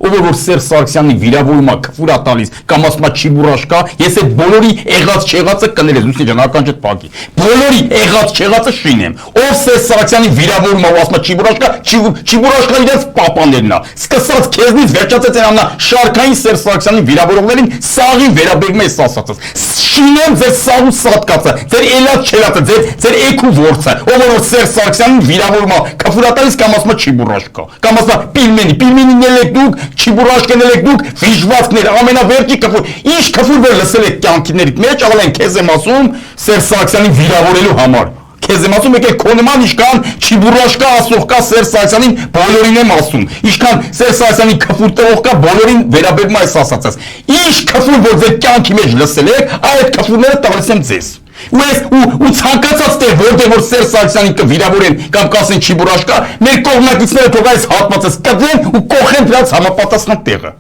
ով որ Սերժ Սարգսյանի վիրավորումը քֆուրա տալիս կամ ասում է չիբուրաշկա, ես այդ բոլորի եղած չեղածը կներես, լուսնի ջան, ականջդ փակի։ Բոլորի եղած չեղածը շինեմ։ Ով Սերժ Սարգսյանի վիրավորումը ասում է չիբուրաշկա, չիբուրաշկան իրենց պապաներն է։ Սկսած քեզնից վերջացած այն ամնա շարքային Սերժ Սարգսյանի վիրավորողներին սաղին վերաբերում ես ասածս։ Շինեմ ձեր սաղ ու սատկացը, ձեր էլած չելածը, ձեր էքու ворցը, ով որ Սերժ Սարգսյանին վիրավորումա քֆուրատալիս կամ ասում է չիբուրաշկա, կամ ասում է պիլմենին ելեք դուք, չիբուրաշկեն ելեք դուք, վիժվածքներ, ամենավերջի քֆուր, ինչ քֆուր որ լսել եք կյանքիներիդ մեջ, աղալ են քեզ եմ ասում Սերժ Սարգսյանին վիրավորելու համար։ Քեզ եմ ասում եկեք քո նման իշքան չիբուրաշկա ասող կա Սերժ Սարգսյանին բոլորին եմ ասում, իշքան Սերժ Սարգսյանի քֆուր տվող կա բոլորին վերաբերում այս ասածս։ Ինչ քֆուր որ ձեր կյանքի մեջ լսել եք, այդ քֆուրները տալիս եմ ձեզ։ Ու ցանկացած տեղ որտեղ որ Սերժ Սարգսյանին կվիրավորեն կամ կասեն չիբուրաշկա, մեր կողմնակիցները թող այս հատվածս կդեն ու կողեն դրանց համապատասխան տեղը։